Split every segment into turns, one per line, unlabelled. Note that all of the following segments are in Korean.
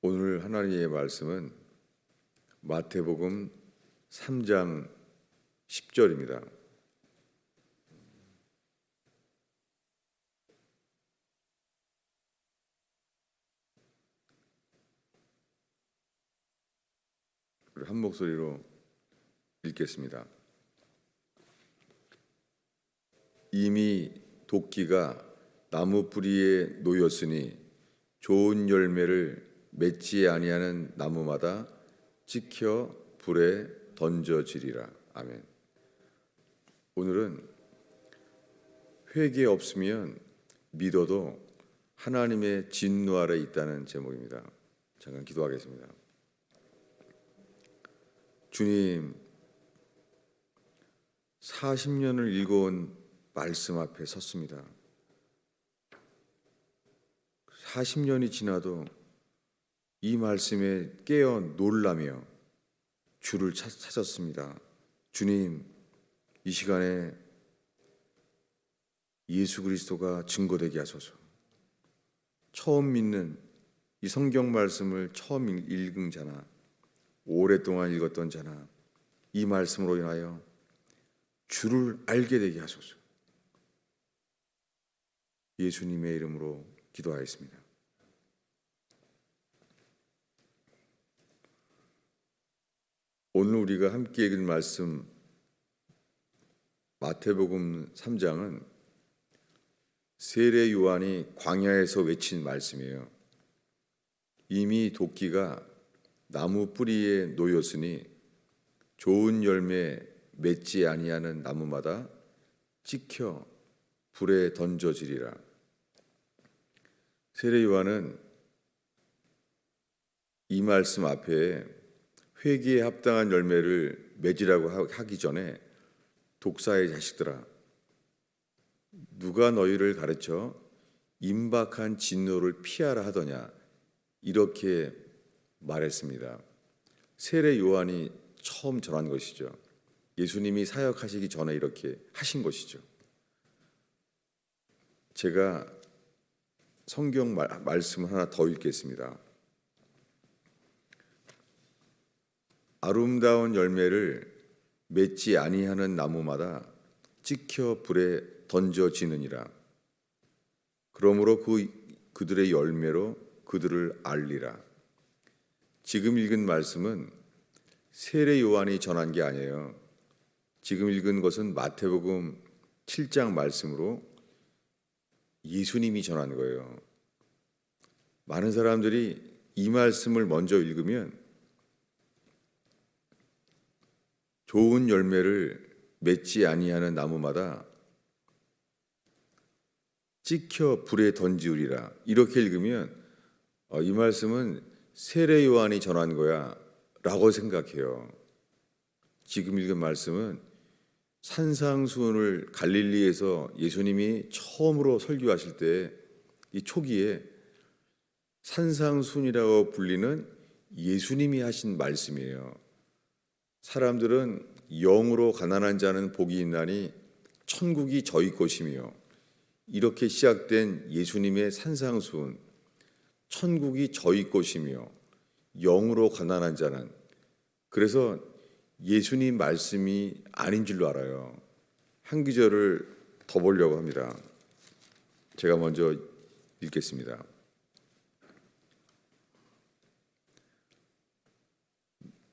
오늘 하나님의 말씀은 마태복음 3장 10절입니다. 한 목소리로 읽겠습니다. 이미 도끼가 나무 뿌리에 놓였으니 좋은 열매를 맺지 아니하는 나무마다 찍혀 불에 던져지리라. 아멘. 오늘은 회개 없으면 믿어도 하나님의 진노 아래 있다는 제목입니다. 잠깐 기도하겠습니다. 주님, 40년을 읽어온 말씀 앞에 섰습니다. 40년이 지나도 이 말씀에 깨어 놀라며 주를 찾았습니다. 주님, 이 시간에 예수 그리스도가 증거되게 하소서. 처음 믿는 이 성경 말씀을 처음 읽은 자나 오랫동안 읽었던 자나 이 말씀으로 인하여 주를 알게 되게 하소서. 예수님의 이름으로 기도하였습니다. 오늘 우리가 함께 읽은 말씀 마태복음 3장은 세례 요한이 광야에서 외친 말씀이에요. 이미 도끼가 나무 뿌리에 놓였으니 좋은 열매 맺지 아니하는 나무마다 찍혀 불에 던져지리라. 세례 요한은 이 말씀 앞에 회개에 합당한 열매를 맺으라고 하기 전에 독사의 자식들아, 누가 너희를 가르쳐 임박한 진노를 피하라 하더냐, 이렇게 말했습니다. 세례 요한이 처음 전한 것이죠. 예수님이 사역하시기 전에 이렇게 하신 것이죠. 제가 성경 말씀을 하나 더 읽겠습니다. 아름다운 열매를 맺지 아니하는 나무마다 찍혀 불에 던져지느니라. 그러므로 그들의 열매로 그들을 알리라. 지금 읽은 말씀은 세례 요한이 전한 게 아니에요. 지금 읽은 것은 마태복음 7장 말씀으로 예수님이 전한 거예요. 많은 사람들이 이 말씀을 먼저 읽으면 좋은 열매를 맺지 아니하는 나무마다 찍혀 불에 던지우리라, 이렇게 읽으면 이 말씀은 세례 요한이 전한 거야 라고 생각해요. 지금 읽은 말씀은 산상수훈을 갈릴리에서 예수님이 처음으로 설교하실 때 이 초기에 산상수훈이라고 불리는 예수님이 하신 말씀이에요. 사람들은 영으로 가난한 자는 복이 있나니 천국이 저희 것이며, 이렇게 시작된 예수님의 산상수훈, 천국이 저희 것이며 영으로 가난한 자는, 그래서 예수님 말씀이 아닌 줄로 알아요. 한 구절을 더 보려고 합니다. 제가 먼저 읽겠습니다.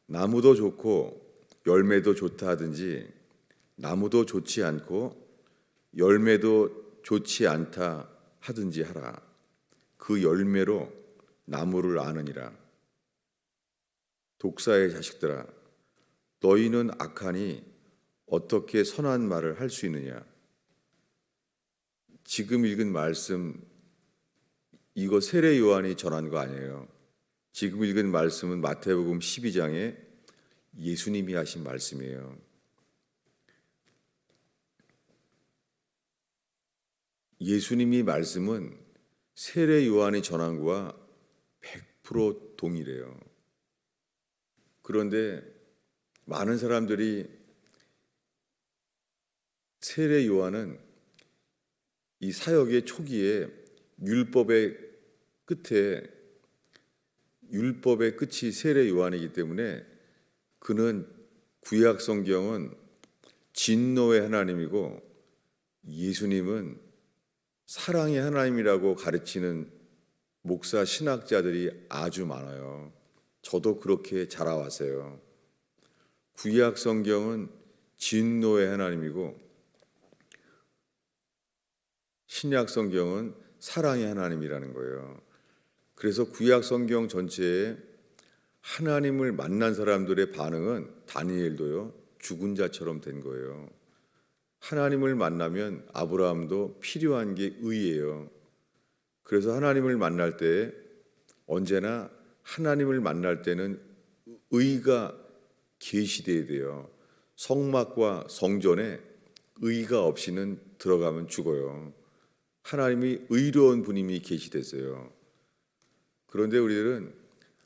나무도 좋고 열매도 좋다 하든지 나무도 좋지 않고 열매도 좋지 않다 하든지 하라. 그 열매로 나무를 아느니라. 독사의 자식들아, 너희는 악하니 어떻게 선한 말을 할 수 있느냐. 지금 읽은 말씀, 이거 세례 요한이 전한 거 아니에요. 지금 읽은 말씀은 마태복음 12장에 예수님이 하신 말씀이에요. 예수님이 말씀은 세례 요한이 전한 거와 100% 동일해요. 그런데 많은 사람들이 세례 요한은 이 사역의 초기에 율법의 끝에 율법의 끝이 세례 요한이기 때문에 그는 구약 성경은 진노의 하나님이고 예수님은 사랑의 하나님이라고 가르치는 목사 신학자들이 아주 많아요. 저도 그렇게 자라왔어요. 구약 성경은 진노의 하나님이고 신약 성경은 사랑의 하나님이라는 거예요. 그래서 구약 성경 전체에 하나님을 만난 사람들의 반응은 다니엘도요, 죽은 자처럼 된 거예요. 하나님을 만나면 아브라함도 필요한 게 의예요. 그래서 하나님을 만날 때 언제나 하나님을 만날 때는 의가 계시돼야 돼요. 성막과 성전에 의가 없이는 들어가면 죽어요. 하나님이 의로운 분임이 계시됐어요. 그런데 우리들은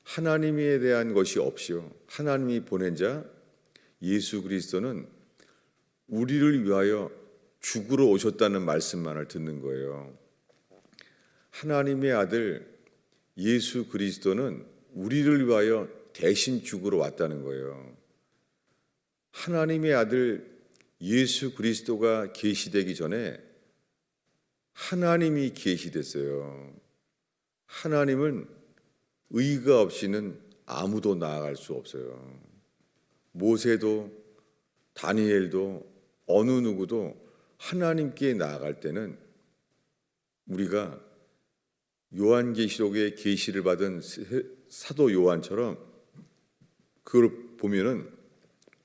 하나님에 대한 것이 없이요, 하나님이 보낸 자 예수 그리스도는 우리를 위하여 죽으러 오셨다는 말씀만을 듣는 거예요. 하나님의 아들 예수 그리스도는 우리를 위하여 대신 죽으러 왔다는 거예요. 하나님의 아들 예수 그리스도가 계시되기 전에 하나님이 계시됐어요. 하나님은 의가 없이는 아무도 나아갈 수 없어요. 모세도 다니엘도 어느 누구도 하나님께 나아갈 때는 우리가 요한계시록의 계시를 받은 사도 요한처럼 그걸 보면은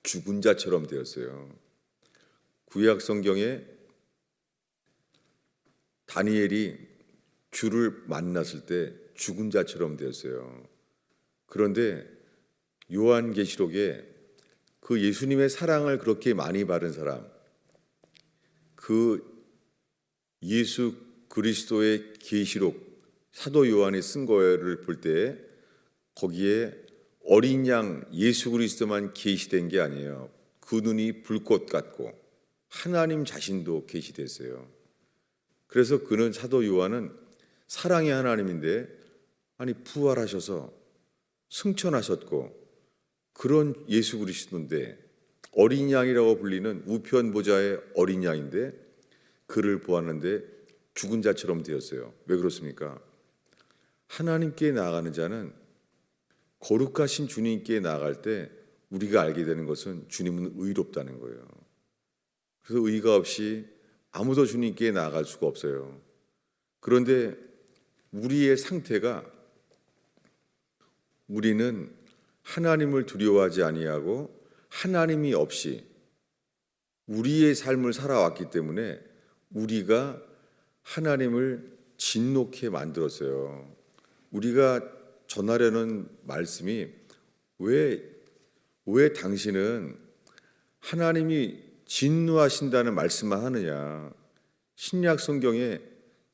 죽은 자처럼 되었어요. 구약 성경에 다니엘이 주를 만났을 때 죽은 자처럼 되었어요. 그런데 요한계시록에 그 예수님의 사랑을 그렇게 많이 받은 사람, 그 예수 그리스도의 계시록 사도 요한이 쓴 거를 볼 때 거기에 어린 양 예수 그리스도만 계시된 게 아니에요. 그 눈이 불꽃 같고 하나님 자신도 계시됐어요. 그래서 그는 사도 요한은 사랑의 하나님인데 아니 부활하셔서 승천하셨고 그런 예수 그리스도인데 어린 양이라고 불리는 우편 보좌의 어린 양인데 그를 보았는데 죽은 자처럼 되었어요. 왜 그렇습니까? 하나님께 나아가는 자는 거룩하신 주님께 나아갈 때 우리가 알게 되는 것은 주님은 의롭다는 거예요. 그래서 의가 없이 아무도 주님께 나아갈 수가 없어요. 그런데 우리의 상태가 우리는 하나님을 두려워하지 아니하고 하나님이 없이 우리의 삶을 살아왔기 때문에 우리가 하나님을 진노케 만들었어요. 우리가 전하려는 말씀이 왜 당신은 하나님이 진노하신다는 말씀만 하느냐. 신약 성경에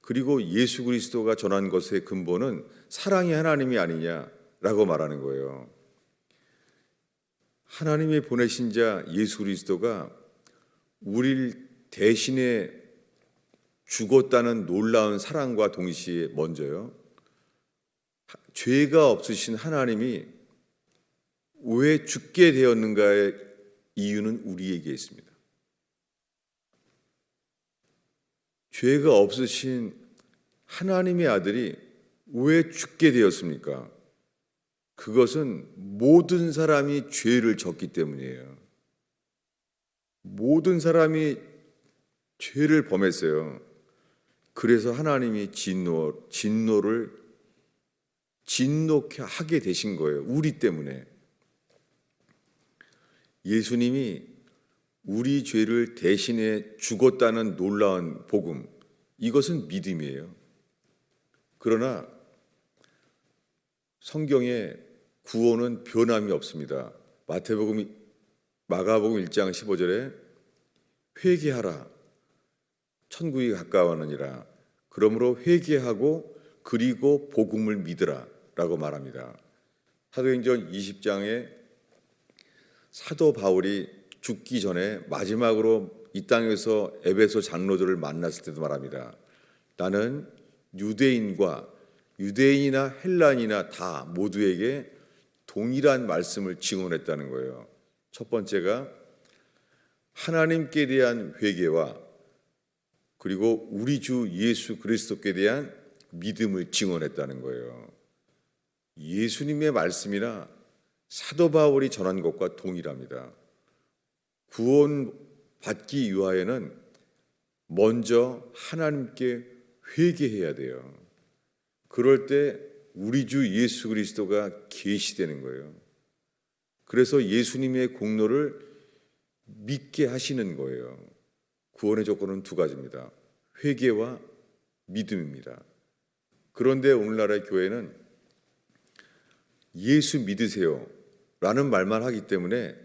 그리고 예수 그리스도가 전한 것의 근본은 사랑의 하나님이 아니냐라고 말하는 거예요. 하나님이 보내신 자 예수 그리스도가 우리를 대신에 죽었다는 놀라운 사랑과 동시에 먼저요, 죄가 없으신 하나님이 왜 죽게 되었는가의 이유는 우리에게 있습니다. 죄가 없으신 하나님의 아들이 왜 죽게 되었습니까? 그것은 모든 사람이 죄를 졌기 때문이에요. 모든 사람이 죄를 범했어요. 그래서 하나님이 진노를 진노케 하게 되신 거예요. 우리 때문에. 예수님이 우리 죄를 대신해 죽었다는 놀라운 복음, 이것은 믿음이에요. 그러나 성경에 구원은 변함이 없습니다. 마가복음 1장 15절에 회개하라 천국이 가까워하느니라. 그러므로 회개하고 그리고 복음을 믿으라 라고 말합니다. 사도행전 20장에 사도 바울이 죽기 전에 마지막으로 이 땅에서 에베소 장로들을 만났을 때도 말합니다. 나는 유대인과 유대인이나 헬란이나 다 모두에게 동일한 말씀을 증언했다는 거예요. 첫 번째가 하나님께 대한 회개와 그리고 우리 주 예수 그리스도께 대한 믿음을 증언했다는 거예요. 예수님의 말씀이나 사도 바울이 전한 것과 동일합니다. 구원 받기 위하여는 먼저 하나님께 회개해야 돼요. 그럴 때 우리 주 예수 그리스도가 계시되는 거예요. 그래서 예수님의 공로를 믿게 하시는 거예요. 구원의 조건은 두 가지입니다. 회개와 믿음입니다. 그런데 오늘날의 교회는 예수 믿으세요 라는 말만 하기 때문에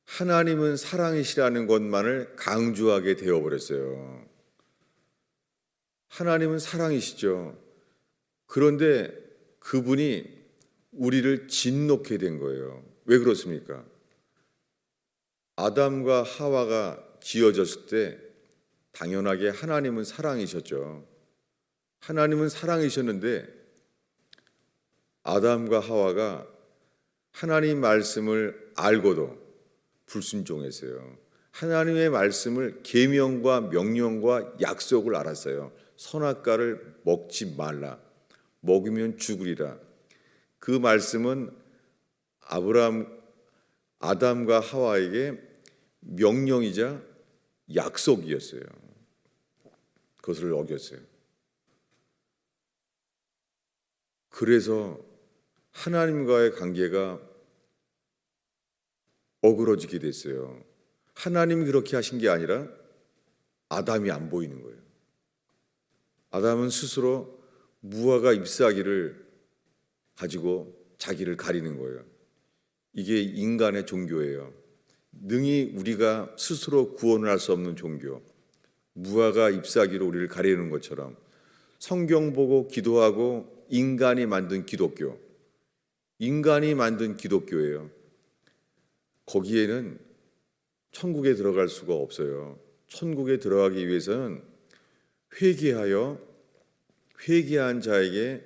하나님은 사랑이시라는 것만을 강조하게 되어버렸어요. 하나님은 사랑이시죠. 그런데 그분이 우리를 진노케 된 거예요. 왜 그렇습니까? 아담과 하와가 지어졌을 때 당연하게 하나님은 사랑이셨죠. 하나님은 사랑이셨는데 아담과 하와가 하나님 말씀을 알고도 불순종했어요. 하나님의 말씀을 계명과 명령과 약속을 알았어요. 선악과를 먹지 말라. 먹으면 죽으리라. 그 말씀은 아담과 하와에게 명령이자 약속이었어요. 그것을 어겼어요. 그래서 하나님과의 관계가 어그러지게 됐어요. 하나님이 그렇게 하신 게 아니라 아담이 안 보이는 거예요. 아담은 스스로 무화과 잎사귀를 가지고 자기를 가리는 거예요. 이게 인간의 종교예요. 능히 우리가 스스로 구원을 할 수 없는 종교, 무화과 잎사귀로 우리를 가리는 것처럼 성경 보고 기도하고 인간이 만든 기독교, 인간이 만든 기독교예요. 거기에는 천국에 들어갈 수가 없어요. 천국에 들어가기 위해서는 회개한 자에게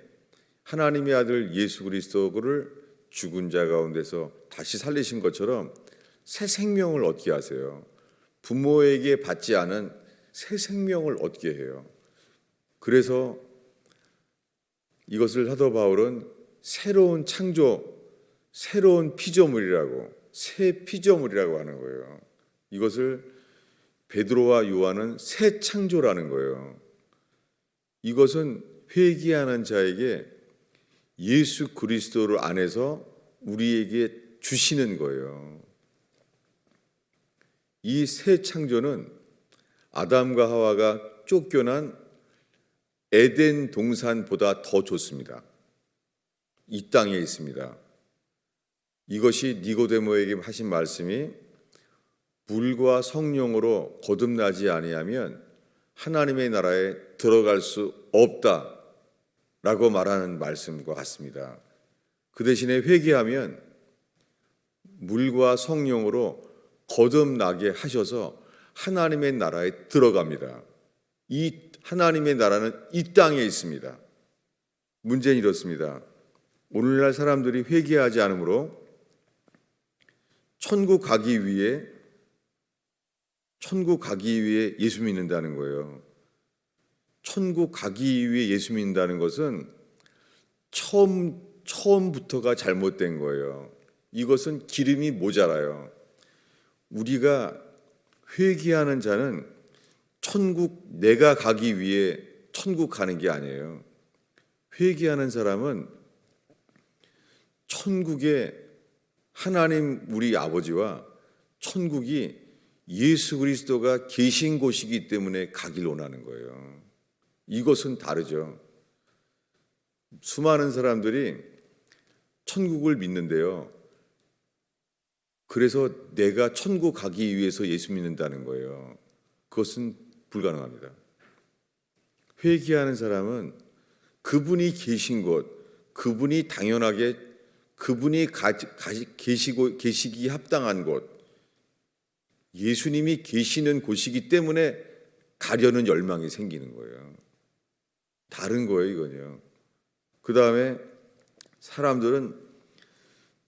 하나님의 아들 예수 그리스도를 죽은 자 가운데서 다시 살리신 것처럼 새 생명을 얻게 하세요. 부모에게 받지 않은 새 생명을 얻게 해요. 그래서 이것을 사도 바울은 새로운 창조, 새로운 피조물이라고, 새 피조물이라고 하는 거예요. 이것을 베드로와 요한은 새 창조라는 거예요. 이것은 회개하는 자에게 예수 그리스도를 안에서 우리에게 주시는 거예요. 이 새 창조는 아담과 하와가 쫓겨난 에덴 동산보다 더 좋습니다. 이 땅에 있습니다. 이것이 니고데모에게 하신 말씀이 물과 성령으로 거듭나지 아니하면 하나님의 나라에 들어갈 수 없다라고 말하는 말씀과 같습니다. 그 대신에 회개하면 물과 성령으로 거듭나게 하셔서 하나님의 나라에 들어갑니다. 이 하나님의 나라는 이 땅에 있습니다. 문제는 이렇습니다. 오늘날 사람들이 회개하지 않으므로 천국 가기 위해 예수 믿는다는 거예요. 천국 가기 위해 예수 믿는다는 것은 처음부터가 잘못된 거예요. 이것은 기름이 모자라요. 우리가 회개하는 자는 내가 가기 위해 천국 가는 게 아니에요. 회개하는 사람은 천국에 하나님 우리 아버지와 천국이 예수 그리스도가 계신 곳이기 때문에 가길 원하는 거예요. 이것은 다르죠. 수많은 사람들이 천국을 믿는데요. 그래서 내가 천국 가기 위해서 예수 믿는다는 거예요. 그것은 불가능합니다. 회개하는 사람은 그분이 계신 곳, 그분이 당연하게 그분이 계시기 합당한 곳, 예수님이 계시는 곳이기 때문에 가려는 열망이 생기는 거예요. 다른 거예요, 이건요. 그 다음에 사람들은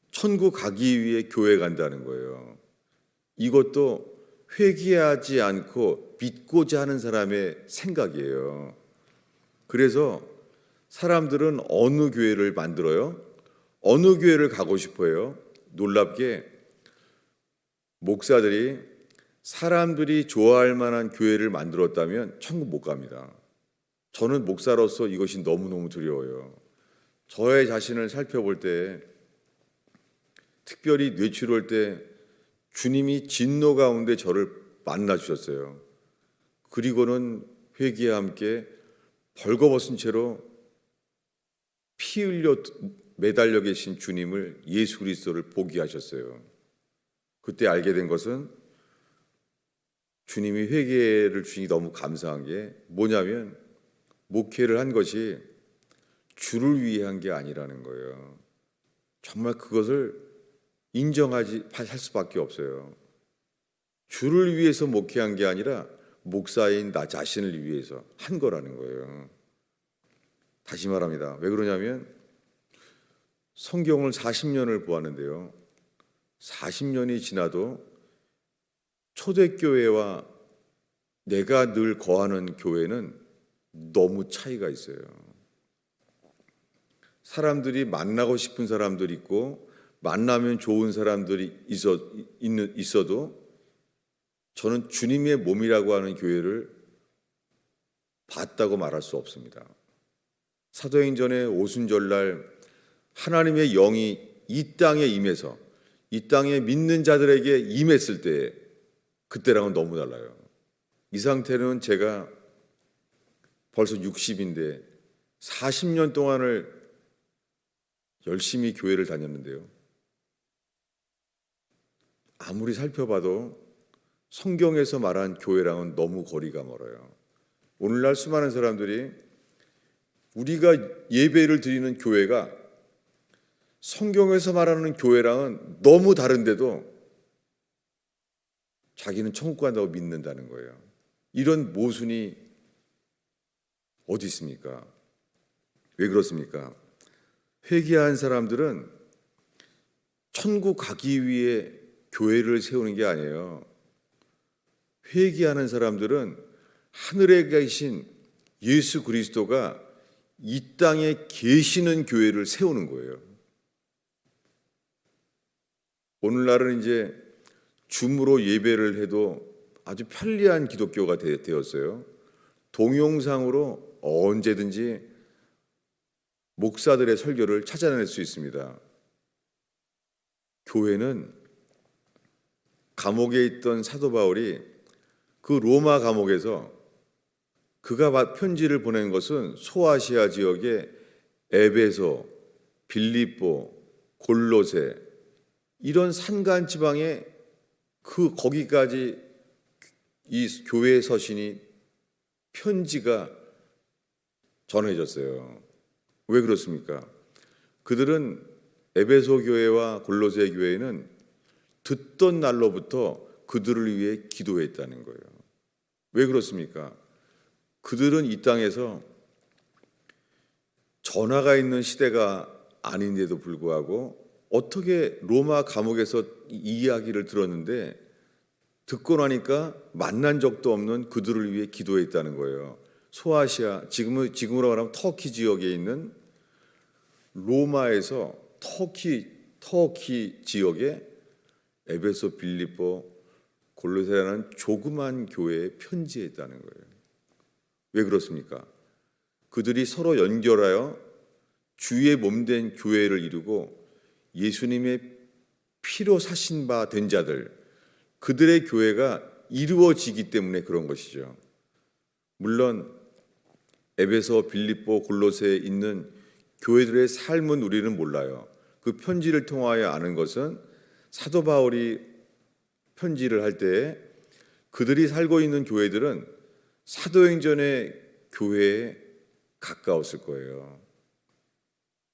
천국 가기 위해 교회 간다는 거예요. 이것도 회개하지 않고 믿고자 하는 사람의 생각이에요. 그래서 사람들은 어느 교회를 만들어요? 어느 교회를 가고 싶어요? 놀랍게 목사들이 사람들이 좋아할 만한 교회를 만들었다면 천국 못 갑니다. 저는 목사로서 이것이 너무너무 두려워요. 저의 자신을 살펴볼 때, 특별히 뇌출할 때 주님이 진노 가운데 저를 만나 주셨어요. 그리고는 회개와 함께 벌거벗은 채로 피 흘려 매달려 계신 주님을, 예수 그리스도를 보게 하셨어요. 그때 알게 된 것은 주님이 회개를 주시니 너무 감사한 게 뭐냐면, 목회를 한 것이 주를 위해 한 게 아니라는 거예요. 정말 그것을 인정하지 할 수밖에 없어요. 주를 위해서 목회한 게 아니라 목사인 나 자신을 위해서 한 거라는 거예요. 다시 말합니다. 왜 그러냐면 성경을 40년을 보았는데요. 40년이 지나도 초대교회와 내가 늘 거하는 교회는 너무 차이가 있어요. 사람들이 만나고 싶은 사람들이 있고 만나면 좋은 사람들이 있어도 저는 주님의 몸이라고 하는 교회를 봤다고 말할 수 없습니다. 사도행전의 오순절날 하나님의 영이 이 땅에 임해서 이 땅에 믿는 자들에게 임했을 때 그때랑은 너무 달라요. 이 상태는 제가 벌써 60인데 40년 동안을 열심히 교회를 다녔는데요. 아무리 살펴봐도 성경에서 말한 교회랑은 너무 거리가 멀어요. 오늘날 수많은 사람들이 우리가 예배를 드리는 교회가 성경에서 말하는 교회랑은 너무 다른데도 자기는 천국 간다고 믿는다는 거예요. 이런 모순이 어디 있습니까? 왜 그렇습니까? 회개한 사람들은 천국 가기 위해 교회를 세우는 게 아니에요. 회개하는 사람들은 하늘에 계신 예수 그리스도가 이 땅에 계시는 교회를 세우는 거예요. 오늘날은 이제 줌으로 예배를 해도 아주 편리한 기독교가 되었어요. 동영상으로 언제든지 목사들의 설교를 찾아낼 수 있습니다. 교회는 감옥에 있던 사도 바울이 그 로마 감옥에서 그가 편지를 보낸 것은 소아시아 지역의 에베소, 빌립보, 골로새 이런 산간 지방에 거기까지 이 교회 서신이 편지가 전해졌어요. 왜 그렇습니까? 그들은 에베소 교회와 골로새 교회는 듣던 날로부터 그들을 위해 기도했다는 거예요. 왜 그렇습니까? 그들은 이 땅에서 전화가 있는 시대가 아닌데도 불구하고 어떻게 로마 감옥에서 이 이야기를 들었는데 듣고 나니까 만난 적도 없는 그들을 위해 기도했다는 거예요. 소아시아, 지금으로 말하면 터키 지역에 있는 로마에서 터키 지역에 에베소, 빌립보, 골로새라는 조그만 교회에 편지했다는 거예요. 왜 그렇습니까? 그들이 서로 연결하여 주의 몸된 교회를 이루고 예수님의 피로 사신 바 된 자들, 그들의 교회가 이루어지기 때문에 그런 것이죠. 물론 에베소, 빌립보, 골로새에 있는 교회들의 삶은 우리는 몰라요. 그 편지를 통하여 아는 것은 사도 바울이 편지를 할 때에 그들이 살고 있는 교회들은 사도행전의 교회에 가까웠을 거예요.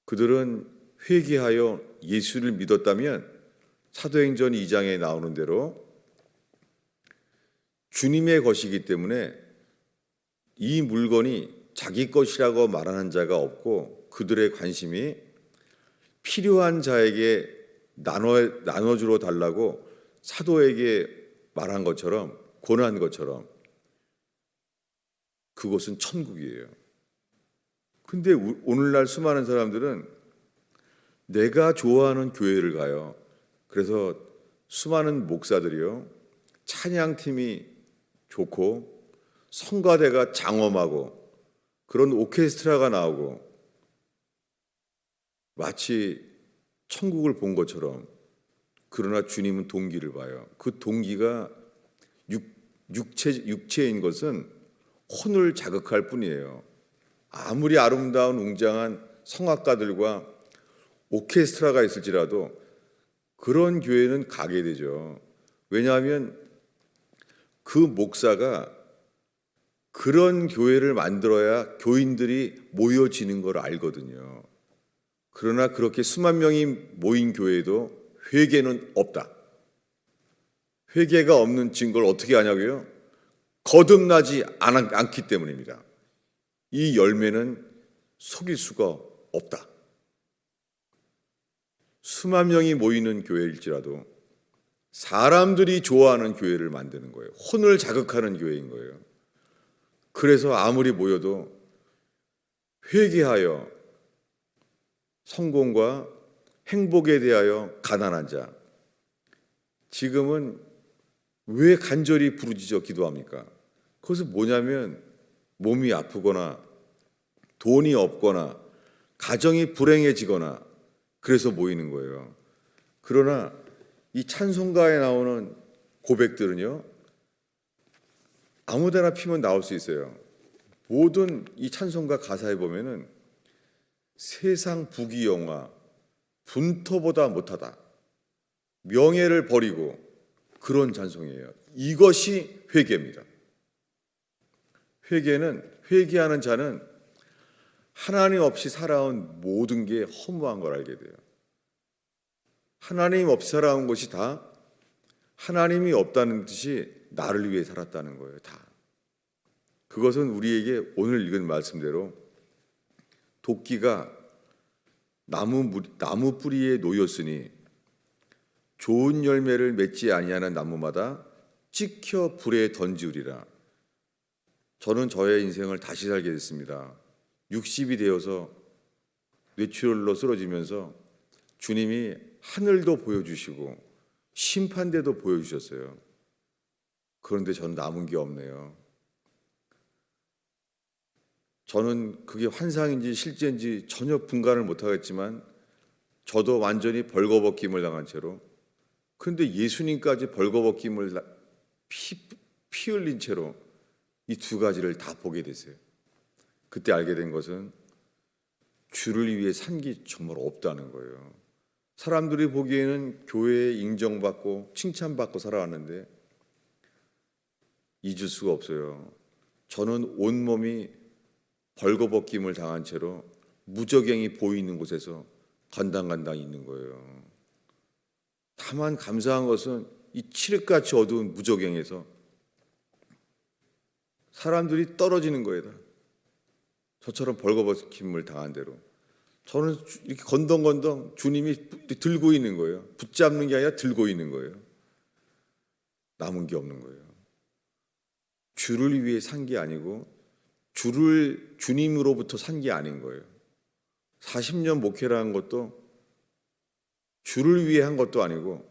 그들은 회개하여 예수를 믿었다면 사도행전 2장에 나오는 대로 주님의 것이기 때문에 이 물건이 자기 것이라고 말하는 자가 없고 그들의 관심이 필요한 자에게 나눠주러 달라고 사도에게 말한 것처럼, 권한 것처럼 그곳은 천국이에요. 근데 오늘날 수많은 사람들은 내가 좋아하는 교회를 가요. 그래서 수많은 목사들이요, 찬양팀이 좋고 성가대가 장엄하고 그런 오케스트라가 나오고 마치 천국을 본 것처럼, 그러나 주님은 동기를 봐요. 그 동기가 육체인 것은 혼을 자극할 뿐이에요. 아무리 아름다운 웅장한 성악가들과 오케스트라가 있을지라도 그런 교회는 가게 되죠. 왜냐하면 그 목사가 그런 교회를 만들어야 교인들이 모여지는 걸 알거든요. 그러나 그렇게 수만 명이 모인 교회에도 회개는 없다. 회개가 없는 증거를 어떻게 아냐고요? 거듭나지 않기 때문입니다. 이 열매는 속일 수가 없다. 수만 명이 모이는 교회일지라도 사람들이 좋아하는 교회를 만드는 거예요. 혼을 자극하는 교회인 거예요. 그래서 아무리 모여도 회개하여 성공과 행복에 대하여 가난한 자, 지금은 왜 간절히 부르짖어 기도합니까? 그것은 뭐냐면 몸이 아프거나 돈이 없거나 가정이 불행해지거나 그래서 모이는 거예요. 그러나 이 찬송가에 나오는 고백들은요, 아무데나 피면 나올 수 있어요. 모든 이 찬송가 가사에 보면은 세상 부귀영화, 분토보다 못하다, 명예를 버리고 그런 찬송이에요. 이것이 회개입니다. 회개하는 자는 하나님 없이 살아온 모든 게 허무한 걸 알게 돼요. 하나님 없이 살아온 것이 다 하나님이 없다는 뜻이 나를 위해 살았다는 거예요. 다. 그것은 우리에게 오늘 읽은 말씀대로 도끼가 나무 뿌리에 놓였으니 좋은 열매를 맺지 아니하는 나무마다 찍혀 불에 던지우리라. 저는 저의 인생을 다시 살게 됐습니다. 60이 되어서 뇌출혈로 쓰러지면서 주님이 하늘도 보여주시고 심판대도 보여주셨어요. 그런데 저는 남은 게 없네요. 저는 그게 환상인지 실제인지 전혀 분간을 못하겠지만 저도 완전히 벌거벗김을 당한 채로, 그런데 예수님까지 벌거벗김을 피 흘린 채로 이 두 가지를 다 보게 됐어요. 그때 알게 된 것은 주를 위해 산 게 정말 없다는 거예요. 사람들이 보기에는 교회에 인정받고 칭찬받고 살아왔는데 잊을 수가 없어요. 저는 온몸이 벌거벗김을 당한 채로 무적행이 보이는 곳에서 간당간당 있는 거예요. 다만 감사한 것은 이 칠흑같이 어두운 무적행에서 사람들이 떨어지는 거예요. 저처럼 벌거벗김을 당한 대로 저는 이렇게 건덩건덩 주님이 들고 있는 거예요. 붙잡는 게 아니라 들고 있는 거예요. 남은 게 없는 거예요. 주를 위해 산 게 아니고 주를 주님으로부터 산 게 아닌 거예요. 40년 목회를 한 것도 주를 위해 한 것도 아니고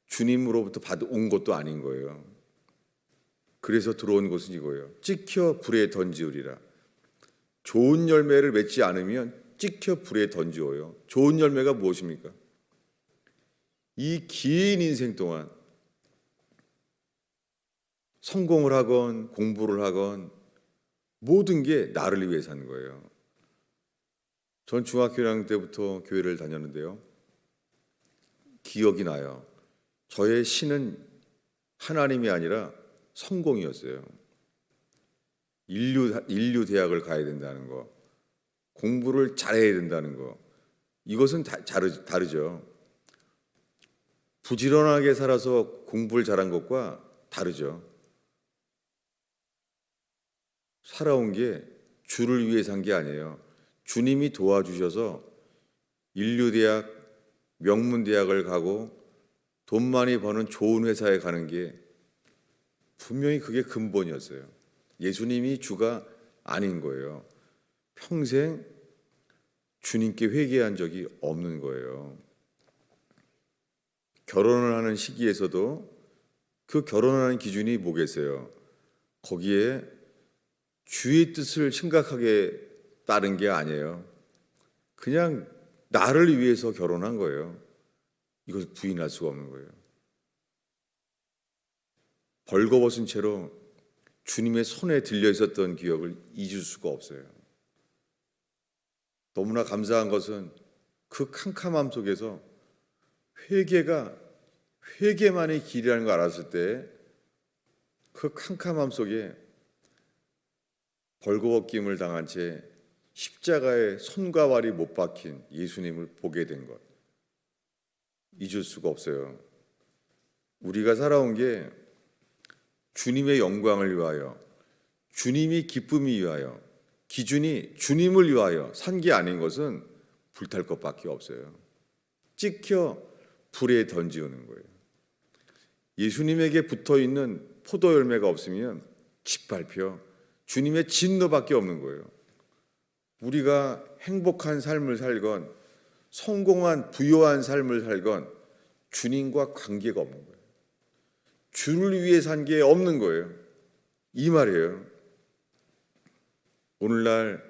주님으로부터 받아온 것도 아닌 거예요. 그래서 들어온 것은 이거예요. 찍혀 불에 던지우리라. 좋은 열매를 맺지 않으면 찍혀 불에 던지어요. 좋은 열매가 무엇입니까? 이 긴 인생 동안 성공을 하건 공부를 하건 모든 게 나를 위해 사는 거예요. 전 중학교 1학년 때부터 교회를 다녔는데요. 기억이 나요. 저의 신은 하나님이 아니라 성공이었어요. 인류 대학을 가야 된다는 거, 공부를 잘해야 된다는 거, 이것은 다르죠. 부지런하게 살아서 공부를 잘한 것과 다르죠. 살아온 게 주를 위해 산 게 아니에요. 주님이 도와주셔서 인류대학, 명문대학을 가고 돈 많이 버는 좋은 회사에 가는 게 분명히 그게 근본이었어요. 예수님이 주가 아닌 거예요. 평생 주님께 회개한 적이 없는 거예요. 결혼을 하는 시기에서도 그 결혼하는 기준이 뭐겠어요? 거기에 주의 뜻을 심각하게 따른 게 아니에요. 그냥 나를 위해서 결혼한 거예요. 이것을 부인할 수가 없는 거예요. 벌거벗은 채로 주님의 손에 들려 있었던 기억을 잊을 수가 없어요. 너무나 감사한 것은 그 캄캄함 속에서 회개만이 길이라는 걸 알았을 때 그 캄캄함 속에 벌거벗김을 당한 채 십자가에 손과 발이 못 박힌 예수님을 보게 된 것, 잊을 수가 없어요. 우리가 살아온 게 주님의 영광을 위하여, 주님이 기쁨이 위하여, 기준이 주님을 위하여 산 게 아닌 것은 불탈 것밖에 없어요. 찍혀 불에 던지우는 거예요. 예수님에게 붙어있는 포도 열매가 없으면 짓밟혀 주님의 진노밖에 없는 거예요. 우리가 행복한 삶을 살건 성공한 부유한 삶을 살건 주님과 관계가 없는 거예요. 주를 위해 산 게 없는 거예요. 이 말이에요. 오늘날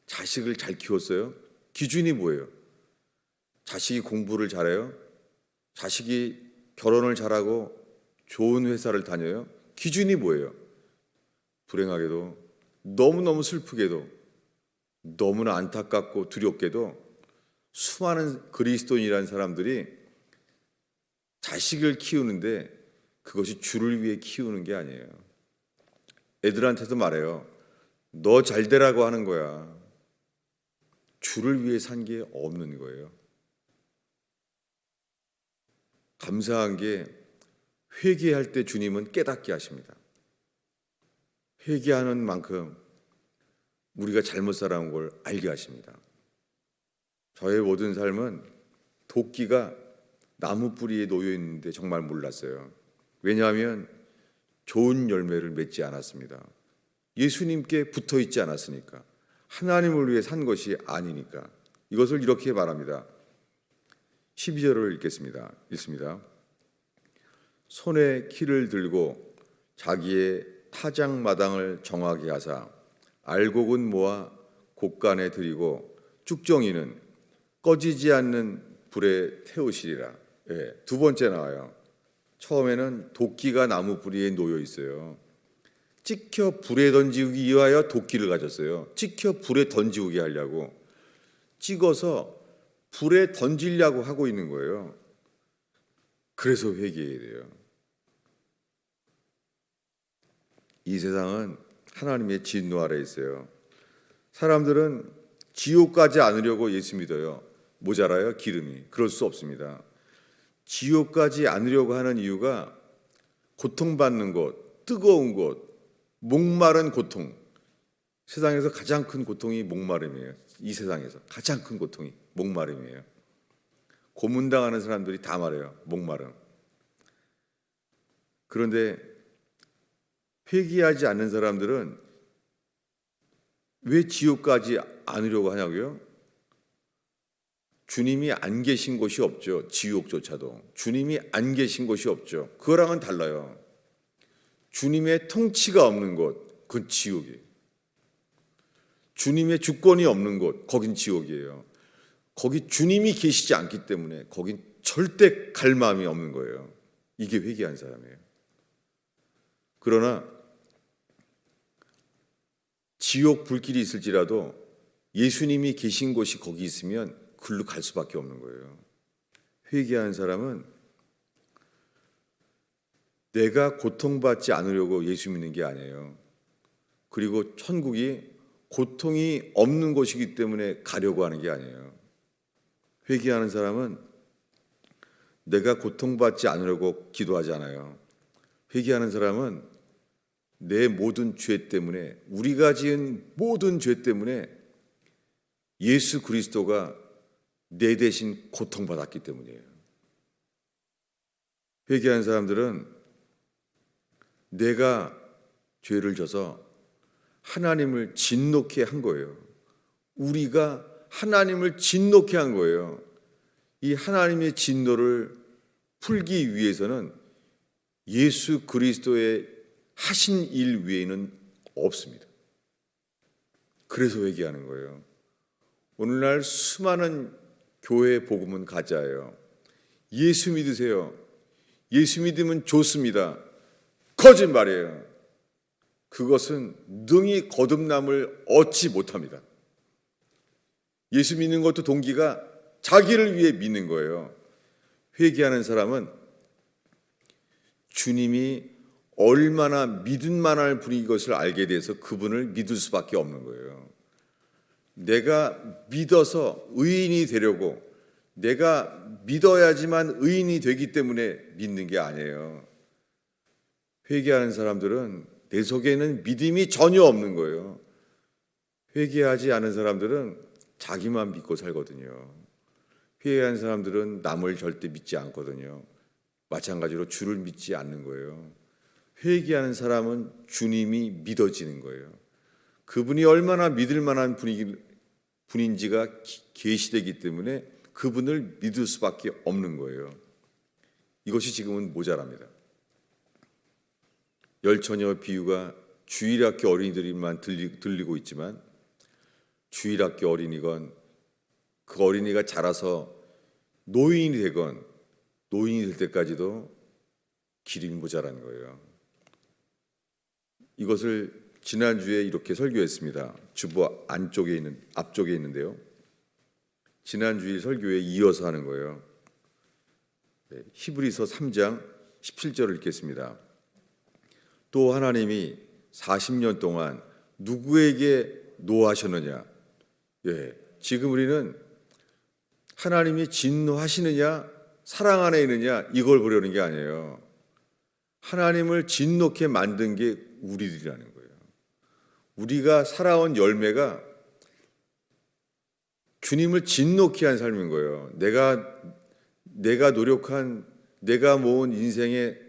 자식을 잘 키웠어요? 기준이 뭐예요? 자식이 공부를 잘해요? 자식이 결혼을 잘하고 좋은 회사를 다녀요? 기준이 뭐예요? 불행하게도 너무너무 슬프게도 너무나 안타깝고 두렵게도 수많은 그리스도인이라는 사람들이 자식을 키우는데 그것이 주를 위해 키우는 게 아니에요. 애들한테도 말해요. 너 잘 되라고 하는 거야. 주를 위해 산 게 없는 거예요. 감사한 게 회개할 때 주님은 깨닫게 하십니다. 회개하는 만큼 우리가 잘못 살아온 걸 알게 하십니다. 저의 모든 삶은 도끼가 나무 뿌리에 놓여 있는데 정말 몰랐어요. 왜냐하면 좋은 열매를 맺지 않았습니다. 예수님께 붙어 있지 않았으니까. 하나님을 위해 산 것이 아니니까. 이것을 이렇게 말합니다. 12절을 읽습니다. 손에 키를 들고 자기의 타작마당을 정하게 하사 알곡은 모아 곡간에 들이고 쭉정이는 꺼지지 않는 불에 태우시리라. 두 번째 나와요. 처음에는 도끼가 나무 뿌리에 놓여 있어요. 찍혀 불에 던지기 위하여 도끼를 가졌어요. 찍혀 불에 던지게 하려고. 찍어서 불에 던지려고 하고 있는 거예요. 그래서 회개해야 돼요. 이 세상은 하나님의 진노 아래 있어요. 사람들은 지옥 가지 않으려고 예수 믿어요. 모자라요? 기름이. 그럴 수 없습니다. 지옥 가지 않으려고 하는 이유가 고통받는 곳, 뜨거운 곳, 목마른 고통. 세상에서 가장 큰 고통이 목마름이에요. 이 세상에서 가장 큰 고통이 목마름이에요. 고문당하는 사람들이 다 말해요. 목마름. 그런데 회개하지 않는 사람들은 왜 지옥 가지 않으려고 하냐고요? 주님이 안 계신 곳이 없죠. 지옥조차도. 주님이 안 계신 곳이 없죠. 그거랑은 달라요. 주님의 통치가 없는 곳, 그건 지옥이에요. 주님의 주권이 없는 곳, 거긴 지옥이에요. 거기 주님이 계시지 않기 때문에 거긴 절대 갈 마음이 없는 거예요. 이게 회개한 사람이에요. 그러나 지옥 불길이 있을지라도 예수님이 계신 곳이 거기 있으면 글로 갈 수밖에 없는 거예요. 회개한 사람은 내가 고통받지 않으려고 예수 믿는 게 아니에요. 그리고 천국이 고통이 없는 곳이기 때문에 가려고 하는 게 아니에요. 회개하는 사람은 내가 고통받지 않으려고 기도하지 않아요. 회개하는 사람은 내 모든 죄 때문에, 우리가 지은 모든 죄 때문에 예수 그리스도가 내 대신 고통받았기 때문이에요. 회개한 사람들은 내가 죄를 져서 하나님을 진노케 한 거예요. 우리가 하나님을 진노케 한 거예요. 이 하나님의 진노를 풀기 위해서는 예수 그리스도의 하신 일 외에는 없습니다. 그래서 회개하는 거예요. 오늘날 수많은 교회 복음은 가짜예요. 예수 믿으세요. 예수 믿으면 좋습니다. 거짓말이에요. 그것은 능히 거듭남을 얻지 못합니다. 예수 믿는 것도 동기가 자기를 위해 믿는 거예요. 회개하는 사람은 주님이 얼마나 믿을 만한 분인 것을 알게 돼서 그분을 믿을 수밖에 없는 거예요. 내가 믿어서 의인이 되려고, 내가 믿어야지만 의인이 되기 때문에 믿는 게 아니에요. 회개하는 사람들은 내 속에는 믿음이 전혀 없는 거예요. 회개하지 않은 사람들은 자기만 믿고 살거든요. 회개한 사람들은 남을 절대 믿지 않거든요. 마찬가지로 주를 믿지 않는 거예요. 회개하는 사람은 주님이 믿어지는 거예요. 그분이 얼마나 믿을 만한 분인지가 계시되기 때문에 그분을 믿을 수밖에 없는 거예요. 이것이 지금은 모자랍니다. 열처녀 비유가 주일학교 어린이들만 들리고 있지만, 주일학교 어린이건 그 어린이가 자라서 노인이 되건 노인이 될 때까지도 길이 모자란 거예요. 이것을 지난주에 이렇게 설교했습니다. 주보 앞쪽에 있는데요. 지난주일 설교에 이어서 하는 거예요. 히브리서 3장 17절을 읽겠습니다. 또 하나님이 40년 동안 누구에게 노하셨느냐? 지금 우리는 하나님이 진노하시느냐, 사랑 안에 있느냐, 이걸 보려는 게 아니에요. 하나님을 진노케 만든 게 우리들이라는 거예요. 우리가 살아온 열매가 주님을 진노케 한 삶인 거예요. 내가 노력한, 내가 모은 인생의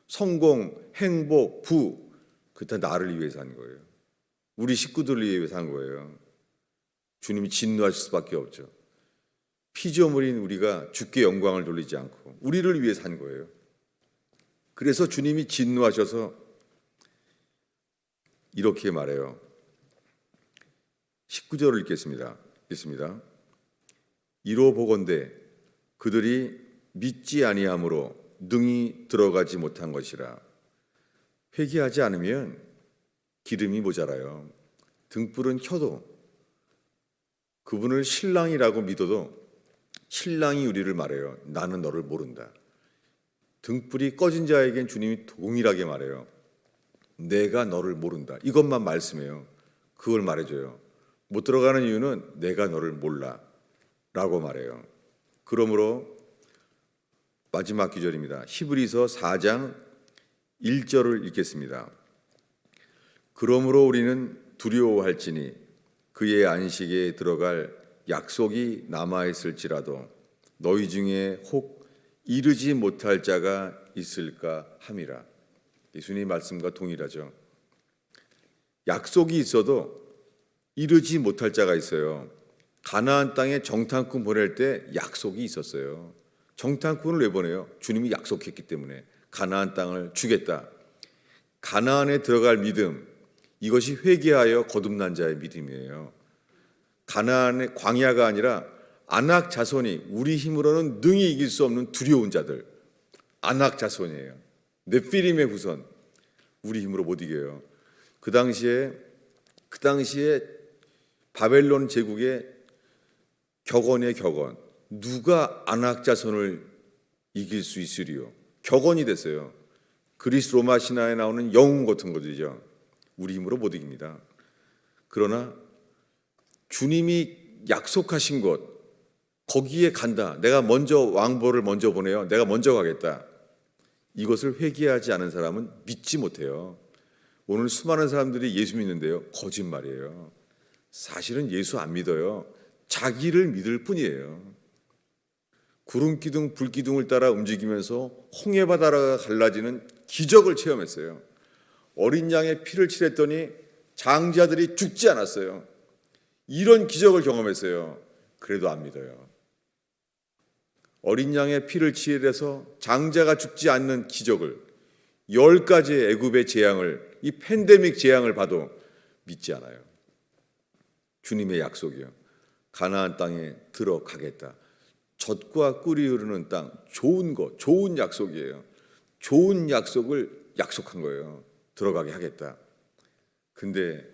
성공, 행복, 부, 그거 다 나를 위해서 한 거예요. 우리 식구들을 위해서 한 거예요. 주님이 진노하실 수밖에 없죠. 피조물인 우리가 주께 영광을 돌리지 않고 우리를 위해서 한 거예요. 그래서 주님이 진노하셔서 이렇게 말해요. 19절을 읽겠습니다. 이로 보건대 그들이 믿지 아니함으로 능히 들어가지 못한 것이라. 회개하지 않으면 기름이 모자라요. 등불은 켜도, 그분을 신랑이라고 믿어도 신랑이 우리를 말해요. 나는 너를 모른다. 등불이 꺼진 자에겐 주님이 동일하게 말해요. 내가 너를 모른다. 이것만 말씀해요. 그걸 말해줘요. 못 들어가는 이유는 내가 너를 몰라 라고 말해요. 그러므로 마지막 기절입니다. 히브리서 4장 1절을 읽겠습니다. 그러므로 우리는 두려워할지니 그의 안식에 들어갈 약속이 남아있을지라도 너희 중에 혹 이르지 못할 자가 있을까 함이라. 예수님 말씀과 동일하죠. 약속이 있어도 이르지 못할 자가 있어요. 가나안 땅에 정탐꾼 보낼 때 약속이 있었어요. 정탐꾼을 왜 보내요? 주님이 약속했기 때문에. 가나안 땅을 주겠다. 가나안에 들어갈 믿음, 이것이 회개하여 거듭난 자의 믿음이에요. 가나안의 광야가 아니라 아낙 자손이, 우리 힘으로는 능히 이길 수 없는 두려운 자들, 아낙 자손이에요. 넷피림의 후손, 우리 힘으로 못 이겨요. 그 당시에 바벨론 제국의 격언의 격언, 누가 아낙 자손을 이길 수 있으리요? 격언이 됐어요. 그리스 로마 신화에 나오는 영웅 같은 것들이죠. 우리 힘으로 못 이깁니다. 그러나 주님이 약속하신 곳, 거기에 간다. 내가 먼저 왕보를 먼저 보내요. 내가 먼저 가겠다. 이것을 회개하지 않은 사람은 믿지 못해요. 오늘 수많은 사람들이 예수 믿는데요, 거짓말이에요. 사실은 예수 안 믿어요. 자기를 믿을 뿐이에요. 구름기둥, 불기둥을 따라 움직이면서 홍해바다가 갈라지는 기적을 체험했어요. 어린 양의 피를 칠했더니 장자들이 죽지 않았어요. 이런 기적을 경험했어요. 그래도 안 믿어요. 어린 양의 피를 칠해서 장자가 죽지 않는 기적을, 10가지의 애굽의 재앙을, 이 팬데믹 재앙을 봐도 믿지 않아요. 주님의 약속이요. 가나안 땅에 들어가겠다. 젖과 꿀이 흐르는 땅, 좋은 거, 좋은 약속이에요. 좋은 약속을 약속한 거예요. 들어가게 하겠다. 근데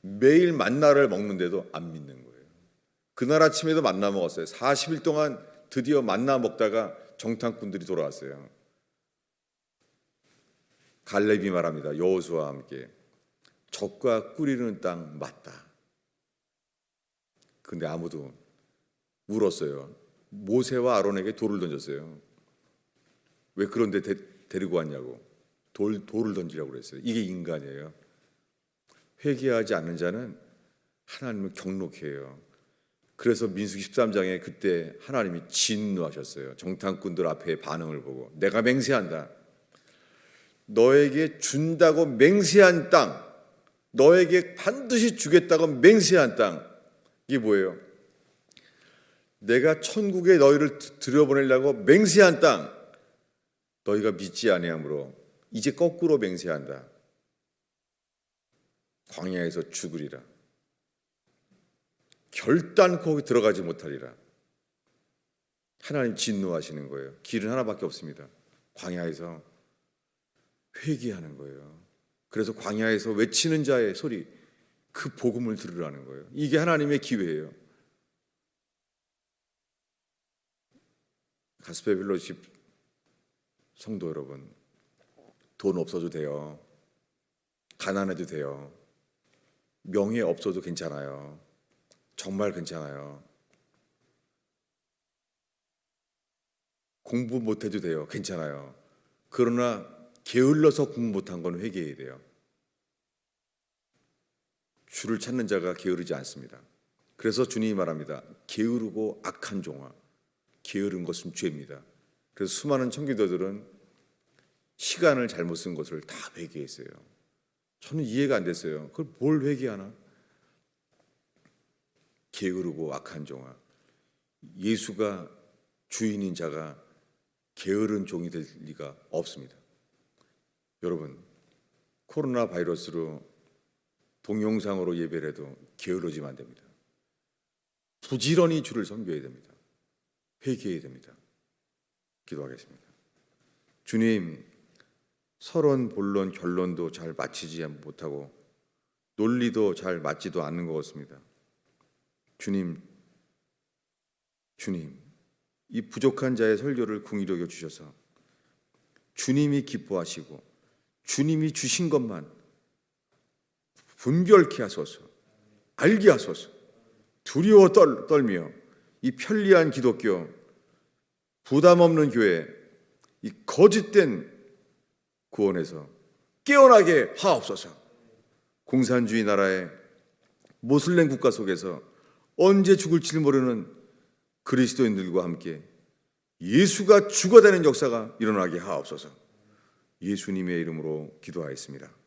매일 만나를 먹는데도 안 믿는 거예요. 그날 아침에도 만나 먹었어요. 40일 동안 드디어 만나 먹다가 정탐꾼들이 돌아왔어요. 갈렙이 말합니다. 여호수아와 함께 젖과 꿀이 흐르는 땅 맞다. 근데 아무도 울었어요. 모세와 아론에게 돌을 던졌어요. 왜 그런데 데리고 왔냐고. 돌을 던지라고 그랬어요. 이게 인간이에요. 회개하지 않는 자는 하나님을 경록히 해요. 그래서 민수기 13장에 그때 하나님이 진노하셨어요. 정탐꾼들 앞에 반응을 보고 내가 맹세한다. 너에게 준다고 맹세한 땅, 너에게 반드시 주겠다고 맹세한 땅, 이게 뭐예요? 내가 천국에 너희를 들여보내려고 맹세한 땅, 너희가 믿지 아니하므로 이제 거꾸로 맹세한다. 광야에서 죽으리라. 결단코 거기 들어가지 못하리라. 하나님 진노하시는 거예요. 길은 하나밖에 없습니다. 광야에서 회개하는 거예요. 그래서 광야에서 외치는 자의 소리, 그 복음을 들으라는 거예요. 이게 하나님의 기회예요. 가스페 펠로십 성도 여러분, 돈 없어도 돼요. 가난해도 돼요. 명예 없어도 괜찮아요. 정말 괜찮아요. 공부 못해도 돼요. 괜찮아요. 그러나 게을러서 공부 못한 건 회개해야 돼요. 주를 찾는 자가 게으르지 않습니다. 그래서 주님이 말합니다. 게으르고 악한 종아. 게으른 것은 죄입니다. 그래서 수많은 청교도들은 시간을 잘못 쓴 것을 다 회개했어요. 저는 이해가 안 됐어요. 그걸 뭘 회개하나? 게으르고 악한 종아. 예수가 주인인 자가 게으른 종이 될 리가 없습니다. 여러분, 코로나 바이러스로 동영상으로 예배를 해도 게으르지면 안 됩니다. 부지런히 주를 섬겨야 됩니다. 회개해야 됩니다. 기도하겠습니다. 주님, 서론, 본론, 결론도 잘 마치지 못하고 논리도 잘 맞지도 않는 것 같습니다. 주님, 이 부족한 자의 설교를 긍휼히 여겨 주셔서 주님이 기뻐하시고 주님이 주신 것만 분별케 하소서, 알게 하소서. 두려워 떨며 이 편리한 기독교, 부담 없는 교회, 이 거짓된 구원에서 깨어나게 하옵소서. 공산주의 나라의 모슬렘 국가 속에서 언제 죽을지 모르는 그리스도인들과 함께 예수가 죽어가는 역사가 일어나게 하옵소서. 예수님의 이름으로 기도하였습니다.